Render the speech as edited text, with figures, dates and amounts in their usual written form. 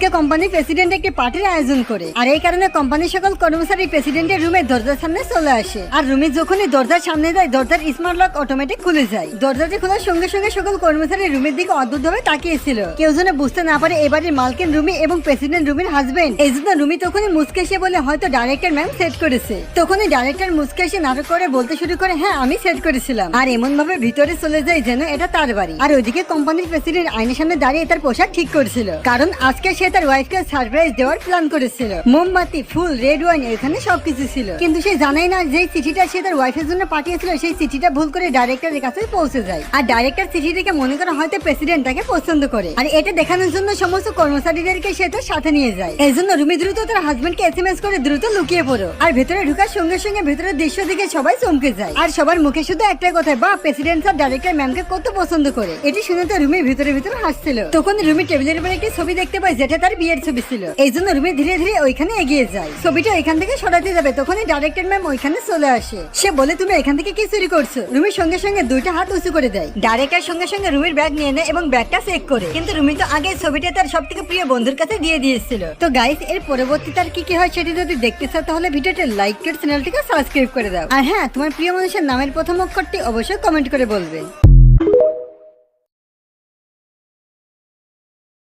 কোম্পানির প্রেসিডেন্ট একটি পার্টির আয়োজন করে, আর এই কারণে কোম্পানির সকল কর্মচারী প্রেসিডেন্টের রুমের দরজার সামনে চলে আসে। আর রুমি যখনই দরজার সামনে যায়, দরজার স্মার্ট লক অটোমেটিক খুলে যায়। দরজাটি খোলার সঙ্গে সঙ্গে সকল কর্মচারী রুমের দিকে অদ্ভুতভাবে তাকিয়েছিল। কেউ যেন বুঝতে না পারে এবারে মালকিন রুমি এবং প্রেসিডেন্ট রুমির হাজবেন্ড। এই জন্য রুমি তখনই মুচকে এসে বলে হয়তো ডাইরেক্টর ম্যাম সেট করেছে। তখনই ডাইরেক্টর মুচকে এসে নাটক করে বলতে শুরু করে হ্যাঁ আমি সেট করেছিলাম, আর এমন ভাবে ভিতরে চলে যায় যেন এটা তার বাড়ি। আর ওইদিকে কোম্পানির প্রেসিডেন্ট আয়নার সামনে দাঁড়িয়ে তার পোশাক ঠিক করছিল, কারণ আজকে সে তার ওয়াইফকে সারপ্রাইজ দেওয়ার প্ল্যান করেছিল। মোমবাতি, ফুল, রেড ওয়াইন এখানে সবকিছু ছিল, কিন্তু সে জানাই না যে চিঠিটা সে তার ওয়াইফের জন্য পাঠিয়েছিল সেই চিঠিটা ভুল করে ডাইরেক্টরের কাছে পৌঁছে যায়। আর ডাইরেক্টর চিঠি থেকে মনে করা হয়তো প্রেসিডেন্ট তাকে পছন্দ করে, আর এটা দেখানোর জন্য সমস্ত কর্মচারীদেরকে সে তার সাথে নিয়ে যায়। এই জন্য রুমি দ্রুত তার হাজবেন্ডকে এসএমএস করে দ্রুত লুকিয়ে পড়ো। আর ভেতরে ঢুকার সঙ্গে সঙ্গে ভেতরের দৃশ্য দেখে সবাই চমকে যায়, আর সবার মুখে শুধু একটাই কথা, বা প্রেসিডেন্ট স্যার ডাইরেক্টর ম্যামকে কত পছন্দ করে। এটি শুনে তো রুমি ভিতরে ভিতরে হাসছিল। তখন রুমি টেবিলের উপর একটি ছবি দেখতে পায় যেটা তার বিয়ের ছবি ছিল। এই জন্য রুমি ধীরে ধীরে ওইখানে এগিয়ে যায়, ছবিটা এখান থেকে সরাতে যাবে। তখনই ডাইরেক্টর ম্যাম ওইখানে চলে আসে। সে বলে তুমি এখান থেকে কি চুরি করছো? রুমির সঙ্গে সঙ্গে দুইটা হাত উঁচু করে দেয়। ডাইরেক্টর সঙ্গে সঙ্গে রুমির ব্যাগ নিয়ে নেয় এবং ব্যাগটা চেক করে, কিন্তু রুমি তো আগে ছবিটা তার সব থেকে প্রিয় বন্ধুর কাছে দিয়ে দিয়েছিল। তো গাইস, এর পরবর্তীতে আর কি হয় সেটি যদি দেখতে চাও তাহলে ভিডিওটা লাইক করে চ্যানেলটিকে সাবস্ক্রাইব করে দাও। আর হ্যাঁ, তোমার প্রিয় মানুষের নামের প্রথম অক্ষরটি অবশ্যই কমেন্ট করে বলবে।